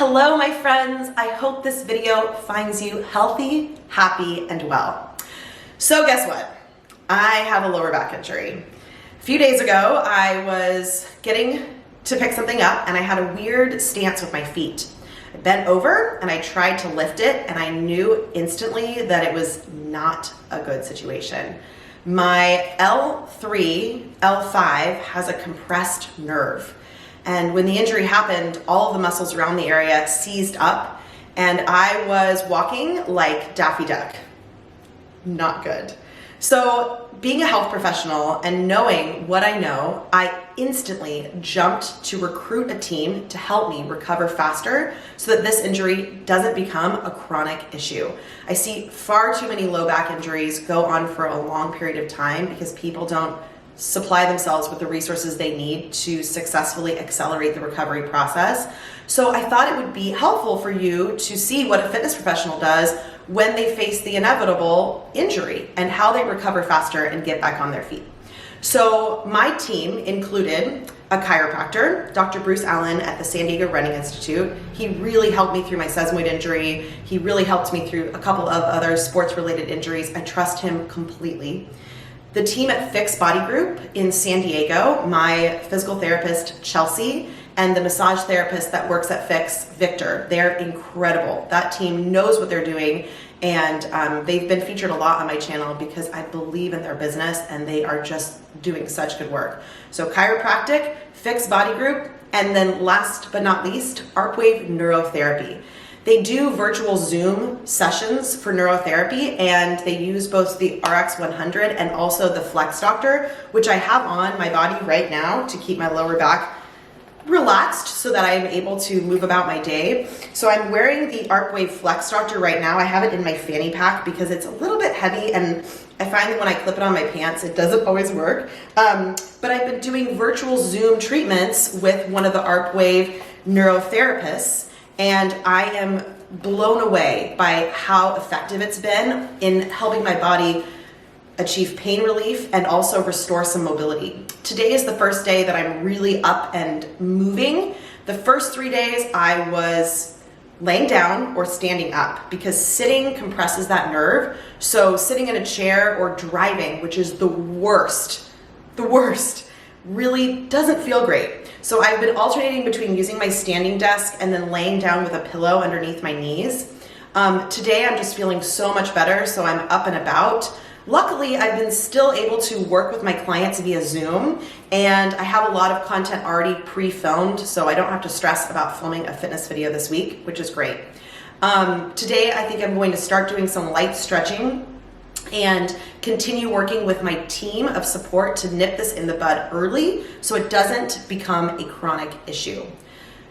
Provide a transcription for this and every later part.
Hello, my friends. I hope this video finds you healthy, happy, and well. So guess what? I have a lower back injury. A few days ago, I was getting to pick something up and I had a weird stance with my feet. I bent over and I tried to lift it and I knew instantly that it was not a good situation. My L3, L5 has a compressed nerve. And when the injury happened, all of the muscles around the area seized up and I was walking like Daffy Duck. Not good. So being a health professional and knowing what I know, I instantly jumped to recruit a team to help me recover faster so that this injury doesn't become a chronic issue. I see far too many low back injuries go on for a long period of time because people don't supply themselves with the resources they need to successfully accelerate the recovery process. So I thought it would be helpful for you to see what a fitness professional does when they face the inevitable injury and how they recover faster and get back on their feet. So my team included a chiropractor, Dr. Bruce Allen at the San Diego Running Institute. He really helped me through my sesamoid injury. He really helped me through a couple of other sports-related injuries. I trust him completely. The team at Fix Body Group in San Diego, my physical therapist, Chelsea, and the massage therapist that works at Fix, Victor. They're incredible. That team knows what they're doing, and they've been featured a lot on my channel because I believe in their business and they are just doing such good work. So chiropractic, Fix Body Group, and then last but not least, ArcWave Neurotherapy. They do virtual Zoom sessions for neurotherapy and they use both the RX 100 and also the Flex Doctor, which I have on my body right now to keep my lower back relaxed so that I'm able to move about my day. So I'm wearing the ArcWave Flex Doctor right now. I have it in my fanny pack because it's a little bit heavy and I find that when I clip it on my pants, it doesn't always work. But I've been doing virtual Zoom treatments with one of the ArcWave neurotherapists, and I am blown away by how effective it's been in helping my body achieve pain relief and also restore some mobility. Today is the first day that I'm really up and moving. The first 3 days I was laying down or standing up because sitting compresses that nerve. So sitting in a chair or driving, which is the worst, really doesn't feel great. So I've been alternating between using my standing desk and then laying down with a pillow underneath my knees. Today I'm just feeling so much better, so I'm up and about. Luckily, I've been still able to work with my clients via Zoom, and I have a lot of content already pre-filmed, so I don't have to stress about filming a fitness video this week, which is great. Today, I think I'm going to start doing some light stretching and continue working with my team of support to nip this in the bud early so it doesn't become a chronic issue.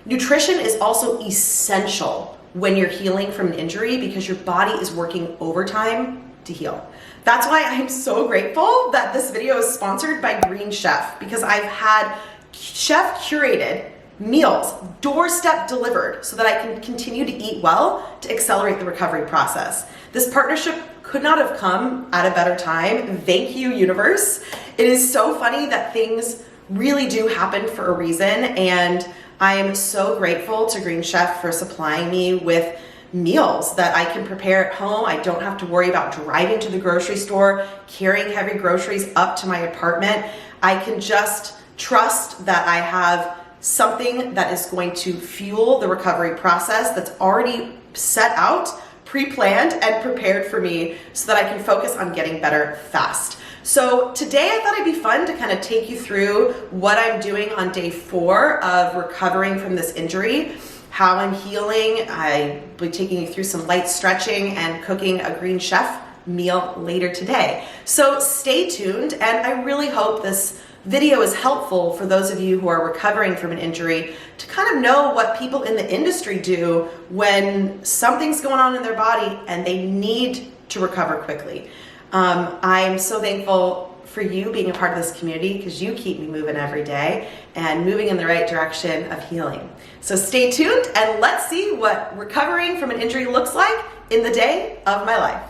Nutrition is also essential when you're healing from an injury because your body is working overtime to heal. That's why I'm so grateful that this video is sponsored by Green Chef because I've had chef curated meals doorstep delivered so that I can continue to eat well to accelerate the recovery process. This partnership could not have come at a better time. Thank you, universe. It is so funny that things really do happen for a reason, and I am so grateful to Green Chef for supplying me with meals that I can prepare at home. I don't have to worry about driving to the grocery store, carrying heavy groceries up to my apartment. I can just trust that I have something that is going to fuel the recovery process that's already set out, pre-planned and prepared for me so that I can focus on getting better fast. So today I thought it'd be fun to kind of take you through what I'm doing on day 4 of recovering from this injury, how I'm healing. I'll be taking you through some light stretching and cooking a Green Chef meal later today. So stay tuned, and I really hope this video is helpful for those of you who are recovering from an injury to kind of know what people in the industry do when something's going on in their body and they need to recover quickly. I'm so thankful for you being a part of this community because you keep me moving every day and moving in the right direction of healing. So stay tuned and let's see what recovering from an injury looks like in the day of my life.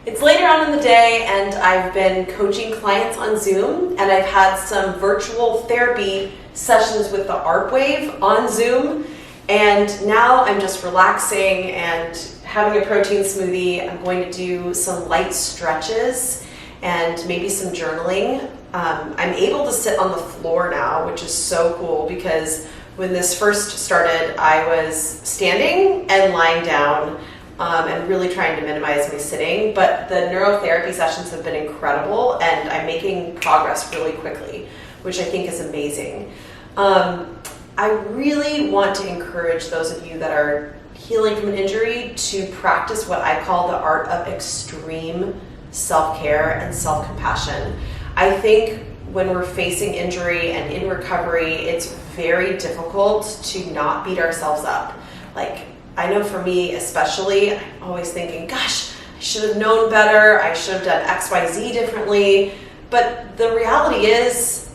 It's later on in the day and I've been coaching clients on Zoom and I've had some virtual therapy sessions with the ArcWave on Zoom. And now I'm just relaxing and having a protein smoothie. I'm going to do some light stretches and maybe some journaling. I'm able to sit on the floor now, which is so cool, because when this first started, I was standing and lying down and really trying to minimize my sitting. But the neurotherapy sessions have been incredible, and I'm making progress really quickly, which I think is amazing. I really want to encourage those of you that are healing from an injury to practice what I call the art of extreme self-care and self-compassion. I think when we're facing injury and in recovery, it's very difficult to not beat ourselves up. Like, I know for me especially, I'm always thinking, gosh, I should have known better, I should have done X, Y, Z differently. But the reality is,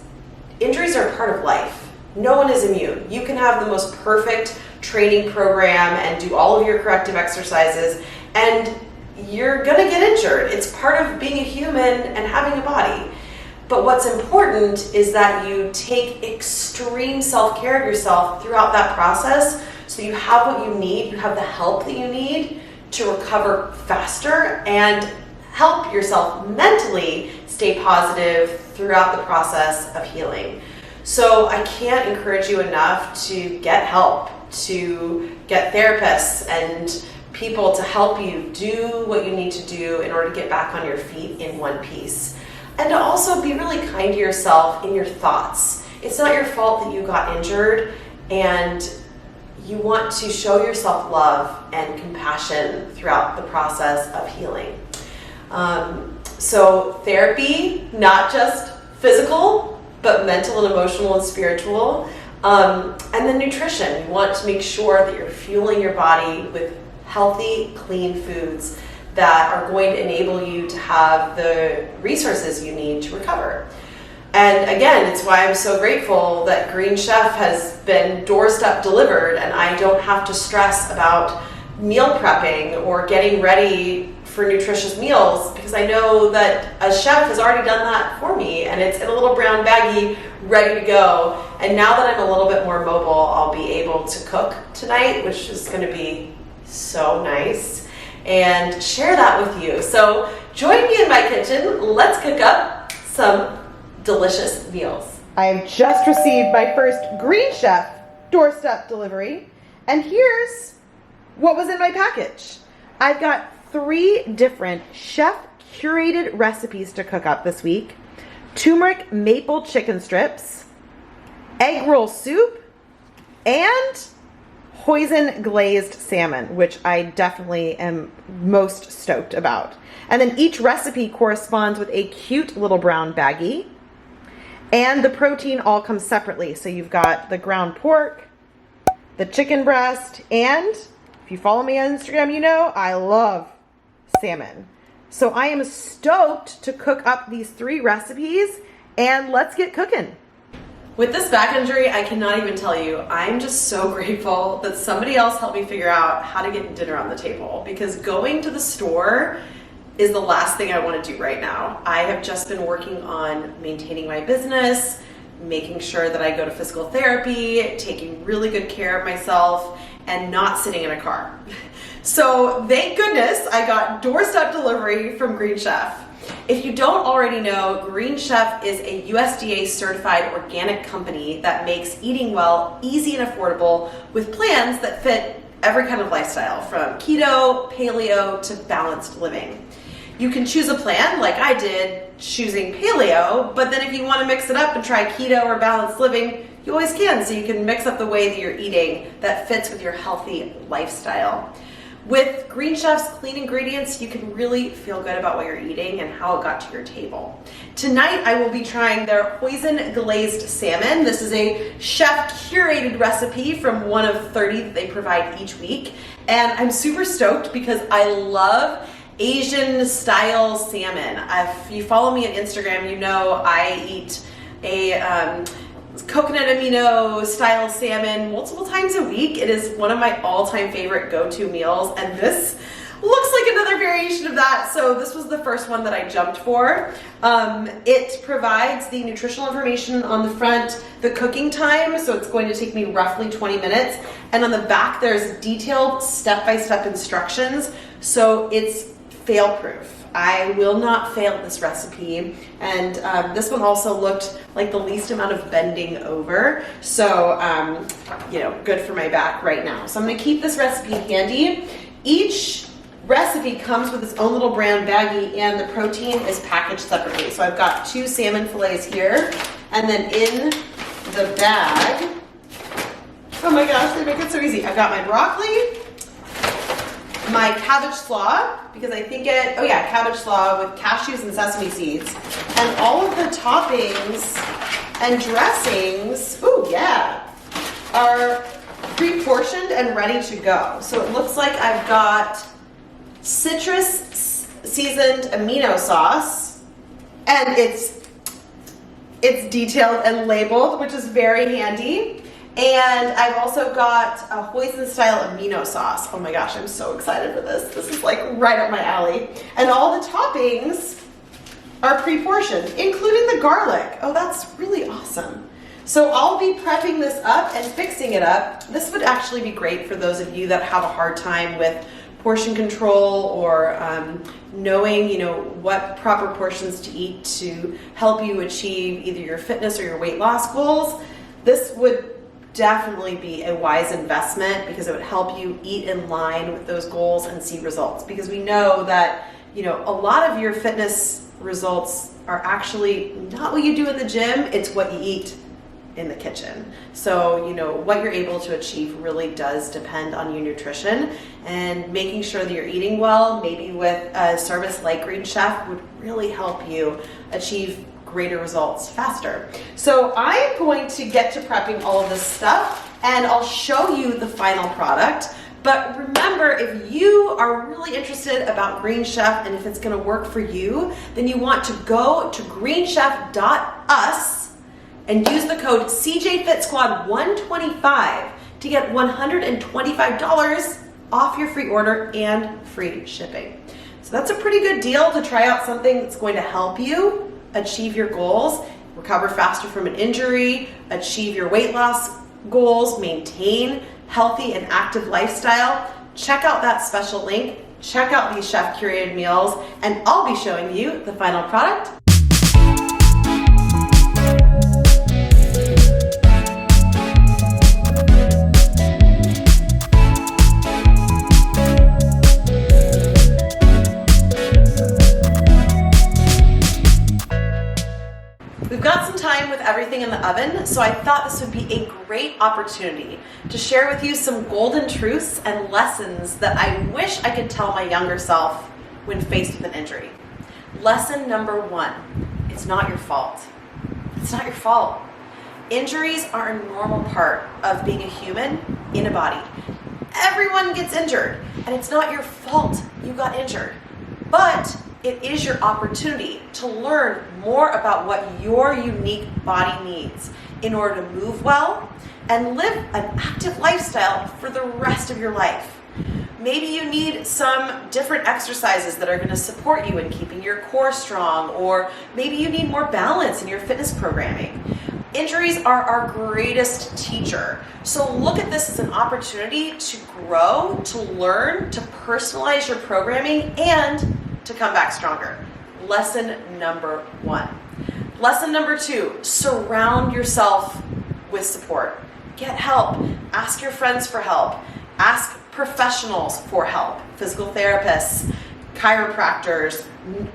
injuries are a part of life. No one is immune. You can have the most perfect training program and do all of your corrective exercises, and you're gonna get injured. It's part of being a human and having a body. But what's important is that you take extreme self-care of yourself throughout that process, so you have what you need, you have the help that you need to recover faster and help yourself mentally stay positive throughout the process of healing. So I can't encourage you enough to get help, to get therapists and people to help you do what you need to do in order to get back on your feet in one piece. And to also be really kind to yourself in your thoughts. It's not your fault that you got injured, and you want to show yourself love and compassion throughout the process of healing. So therapy, not just physical, but mental and emotional and spiritual. And then nutrition. You want to make sure that you're fueling your body with healthy, clean foods that are going to enable you to have the resources you need to recover. And again, it's why I'm so grateful that Green Chef has been doorstep delivered, and I don't have to stress about meal prepping or getting ready for nutritious meals, because I know that a chef has already done that for me, and it's in a little brown baggie ready to go. And now that I'm a little bit more mobile, I'll be able to cook tonight, which is going to be so nice, and share that with you. So join me in my kitchen. Let's cook up some delicious meals. I have just received my first Green Chef doorstep delivery, and here's what was in my package. I've got 3 different chef curated recipes to cook up this week: turmeric maple chicken strips, egg roll soup, and hoisin glazed salmon, which I definitely am most stoked about. And then each recipe corresponds with a cute little brown baggie, and the protein all comes separately. So you've got the ground pork, the chicken breast, and if you follow me on Instagram, you know I love salmon. So I am stoked to cook up these 3 recipes, and let's get cooking. With this back injury, I cannot even tell you, I'm just so grateful that somebody else helped me figure out how to get dinner on the table, because going to the store is the last thing I want to do right now. I have just been working on maintaining my business, making sure that I go to physical therapy, taking really good care of myself, and not sitting in a car. So thank goodness I got doorstep delivery from Green Chef. If you don't already know, Green Chef is a USDA certified organic company that makes eating well easy and affordable, with plans that fit every kind of lifestyle, from keto, paleo, to balanced living. You can choose a plan like I did, choosing paleo, but then if you want to mix it up and try keto or balanced living, you always can, so you can mix up the way that you're eating that fits with your healthy lifestyle. With Green Chef's clean ingredients, you can really feel good about what you're eating and how it got to your table. Tonight, I will be trying their hoisin glazed salmon. This is a chef curated recipe from one of 30 that they provide each week. And I'm super stoked because I love Asian style salmon. If you follow me on Instagram, you know I eat a coconut amino style salmon multiple times a week. It is one of my all-time favorite go-to meals, and this looks like another variation of that. So this was the first one that I jumped for. It provides the nutritional information on the front, the cooking time, so it's going to take me roughly 20 minutes. And on the back, there's detailed step-by-step instructions, so it's fail-proof. I will not fail this recipe. And this one also looked like the least amount of bending over. So, you know, good for my back right now. So I'm gonna keep this recipe handy. Each recipe comes with its own little brown baggie, and the protein is packaged separately. So I've got 2 salmon fillets here, and then in the bag, oh my gosh, they make it so easy. I've got my broccoli, my cabbage slaw, because I think cabbage slaw with cashews and sesame seeds, and all of the toppings and dressings, are pre-portioned and ready to go. So it looks like I've got citrus seasoned amino sauce, and it's detailed and labeled, which is very handy. And I've also got a hoisin style amino sauce. Oh my gosh, I'm so excited for this. This is like right up my alley. And all the toppings are pre-portioned, including the garlic. Oh, that's really awesome. So I'll be prepping this up and fixing it up. This would actually be great for those of you that have a hard time with portion control or knowing, you know, what proper portions to eat to help you achieve either your fitness or your weight loss goals. This would definitely be a wise investment because it would help you eat in line with those goals and see results. Because we know that, you know, a lot of your fitness results are actually not what you do in the gym, it's what you eat in the kitchen. So, you know, what you're able to achieve really does depend on your nutrition, and making sure that you're eating well, maybe with a service like Green Chef, would really help you achieve greater results faster. So I'm going to get to prepping all of this stuff, and I'll show you the final product. But remember, if you are really interested about Green Chef and if it's gonna work for you, then you want to go to greenchef.us and use the code CJFitSquad125 to get $125 off your free order and free shipping. So that's a pretty good deal to try out something that's going to help you achieve your goals, recover faster from an injury, achieve your weight loss goals, maintain healthy and active lifestyle. Check out that special link, check out these chef curated meals, and I'll be showing you the final product. We've got some time with everything in the oven, so I thought this would be a great opportunity to share with you some golden truths and lessons that I wish I could tell my younger self when faced with an injury. Lesson number 1, it's not your fault. It's not your fault. Injuries are a normal part of being a human in a body. Everyone gets injured, and it's not your fault you got injured. But it is your opportunity to learn more about what your unique body needs in order to move well and live an active lifestyle for the rest of your life. Maybe you need some different exercises that are going to support you in keeping your core strong, or maybe you need more balance in your fitness programming. Injuries are our greatest teacher. So look at this as an opportunity to grow, to learn, to personalize your programming, and to come back stronger. Lesson number 1. Lesson number 2, surround yourself with support. Get help. Ask your friends for help. Ask professionals for help. Physical therapists, chiropractors,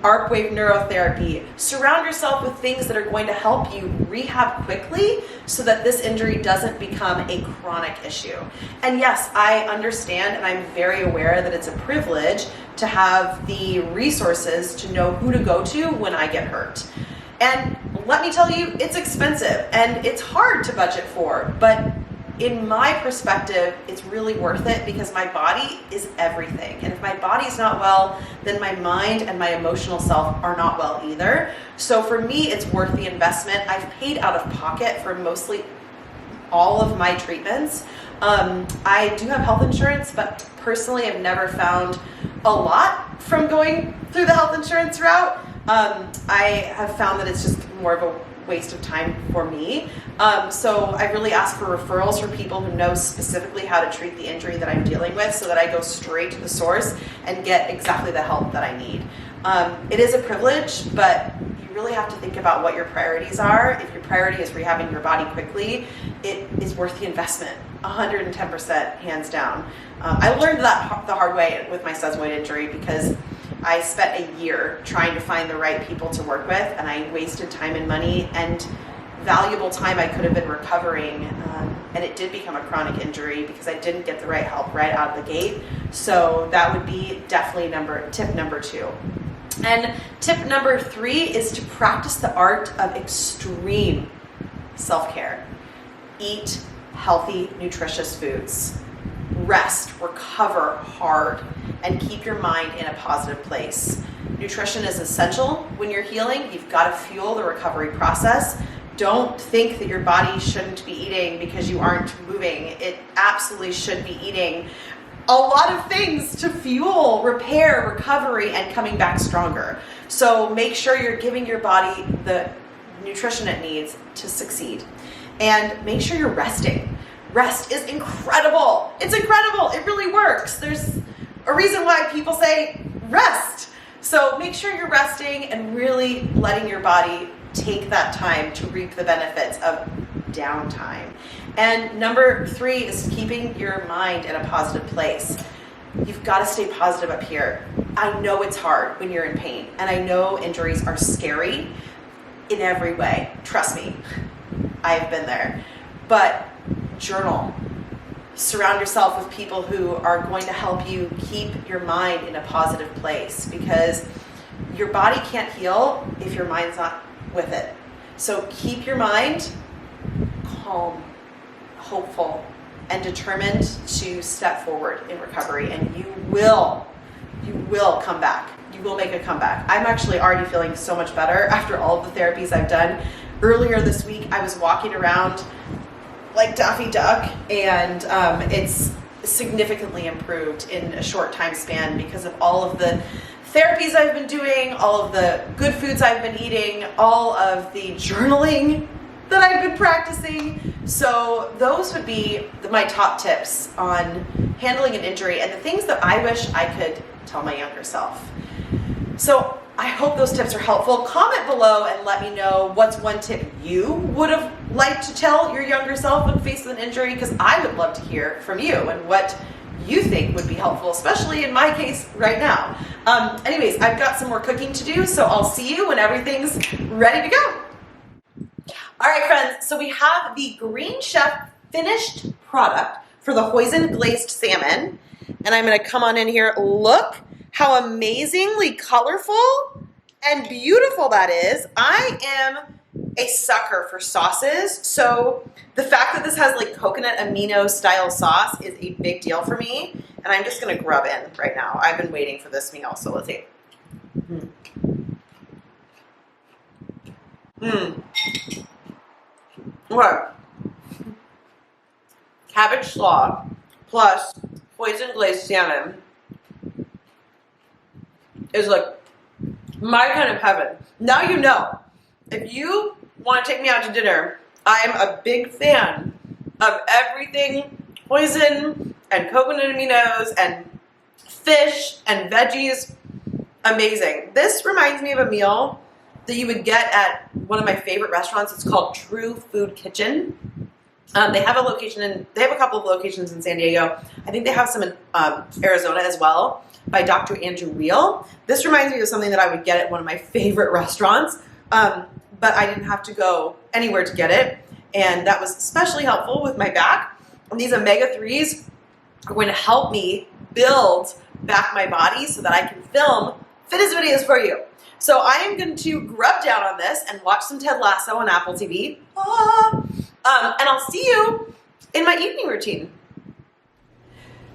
arc wave neurotherapy. Surround yourself with things that are going to help you rehab quickly so that this injury doesn't become a chronic issue. And yes, I understand and I'm very aware that it's a privilege to have the resources to know who to go to when I get hurt. And let me tell you, it's expensive and it's hard to budget for, but in my perspective, it's really worth it because my body is everything. And if my body's not well, then my mind and my emotional self are not well either. So for me, it's worth the investment. I've paid out of pocket for mostly all of my treatments. I do have health insurance, but personally, I've never found a lot from going through the health insurance route. I have found that it's just more of a waste of time for me. So I really ask for referrals for people who know specifically how to treat the injury that I'm dealing with, so that I go straight to the source and get exactly the help that I need. It is a privilege, but you really have to think about what your priorities are. If your priority is rehabbing your body quickly, it is worth the investment, 110%, hands down. I learned that the hard way with my sesamoid injury, because I spent a year trying to find the right people to work with, and I wasted time and money and valuable time I could have been recovering, and it did become a chronic injury because I didn't get the right help right out of the gate. So that would be definitely tip number 2. And tip number 3 is to practice the art of extreme self-care. Eat healthy, nutritious foods. Rest, recover hard, and keep your mind in a positive place. Nutrition is essential when you're healing. You've got to fuel the recovery process. Don't think that your body shouldn't be eating because you aren't moving. It absolutely should be eating a lot of things to fuel repair, recovery, and coming back stronger. So make sure you're giving your body the nutrition it needs to succeed. And make sure you're resting. Rest is incredible. It's incredible. It really works. There's a reason why people say rest. So make sure you're resting and really letting your body take that time to reap the benefits of downtime. And number 3 is keeping your mind in a positive place. You've got to stay positive up here. I know it's hard when you're in pain, and I know injuries are scary in every way. Trust me, I've been there. But journal. Surround yourself with people who are going to help you keep your mind in a positive place, because your body can't heal if your mind's not with it. So keep your mind calm, hopeful, and determined to step forward in recovery, and you will come back. You will make a comeback. I'm actually already feeling so much better after all of the therapies I've done. Earlier this week, I was walking around like Daffy Duck, and it's significantly improved in a short time span because of all of the therapies I've been doing, all of the good foods I've been eating, all of the journaling that I've been practicing. So those would be my top tips on handling an injury and the things that I wish I could tell my younger self. So I hope those tips are helpful. Comment below and let me know what's one tip you would have liked to tell your younger self when faced with an injury, because I would love to hear from you and what you think would be helpful, especially in my case right now. Anyways, I've got some more cooking to do, so I'll see you when everything's ready to go. All right, friends, so we have the Green Chef finished product for the hoisin glazed salmon, and I'm gonna come on in here. Look how amazingly colorful and beautiful that is. I am a sucker for sauces, so the fact that this has like coconut amino style sauce is a big deal for me, and I'm just gonna grub in right now. I've been waiting for this meal, so let's see. Okay. Cabbage slaw plus hoisin glazed salmon is like my kind of heaven. Now you know. If you want to take me out to dinner, I'm a big fan of everything hoisin and coconut aminos and fish and veggies. Amazing. This reminds me of a meal that you would get at one of my favorite restaurants. It's called True Food Kitchen. They have a couple of locations in San Diego. I think they have some in Arizona as well, by Dr. Andrew Reel. This reminds me of something that I would get at one of my favorite restaurants, but I didn't have to go anywhere to get it, and that was especially helpful with my back. And these omega-3s are going to help me build back my body so that I can film fitness videos for you. So I am going to grub down on this and watch some Ted Lasso on Apple TV. And I'll see you in my evening routine.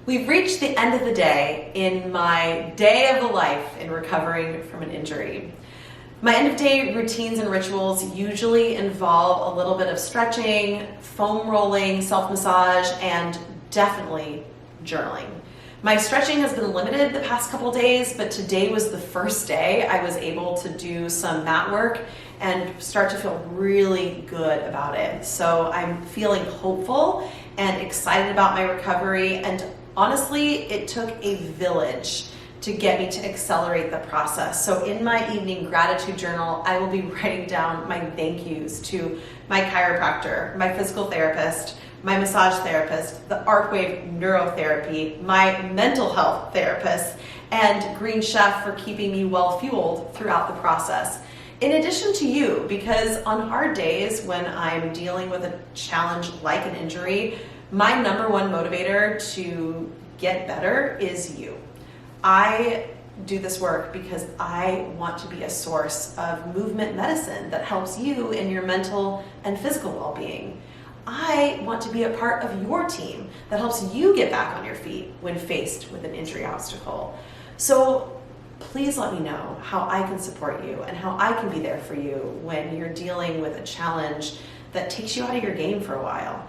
We've reached the end of the day in my day of the life in recovering from an injury. My end of day routines and rituals usually involve a little bit of stretching, foam rolling, self-massage, and definitely journaling. My stretching has been limited the past couple days, but today was the first day I was able to do some mat work and start to feel really good about it. So I'm feeling hopeful and excited about my recovery. And honestly, it took a village to get me to accelerate the process. So in my evening gratitude journal, I will be writing down my thank yous to my chiropractor, my physical therapist, my massage therapist, the Arcwave neurotherapy, my mental health therapist, and Green Chef for keeping me well fueled throughout the process. In addition to you, because on hard days when I'm dealing with a challenge like an injury, my number one motivator to get better is you. I do this work because I want to be a source of movement medicine that helps you in your mental and physical well-being. I want to be a part of your team that helps you get back on your feet when faced with an injury obstacle. So please let me know how I can support you and how I can be there for you when you're dealing with a challenge that takes you out of your game for a while.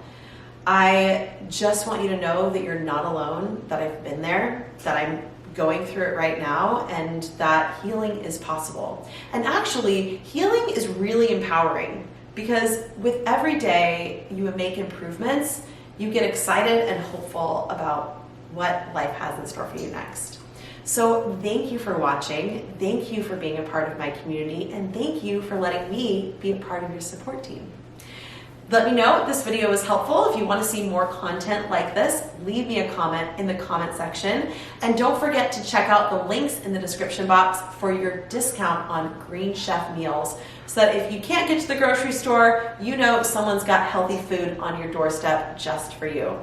I just want you to know that you're not alone, that I've been there, that I'm going through it right now, and that healing is possible. And actually, healing is really empowering. Because with every day you make improvements, you get excited and hopeful about what life has in store for you next. So thank you for watching, thank you for being a part of my community, and thank you for letting me be a part of your support team. Let me know if this video was helpful. If you want to see more content like this, leave me a comment in the comment section. And don't forget to check out the links in the description box for your discount on Green Chef meals, so that if you can't get to the grocery store, you know someone's got healthy food on your doorstep just for you.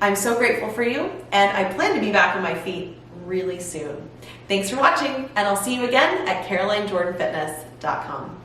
I'm so grateful for you, and I plan to be back on my feet really soon. Thanks for watching, and I'll see you again at CarolineJordanFitness.com.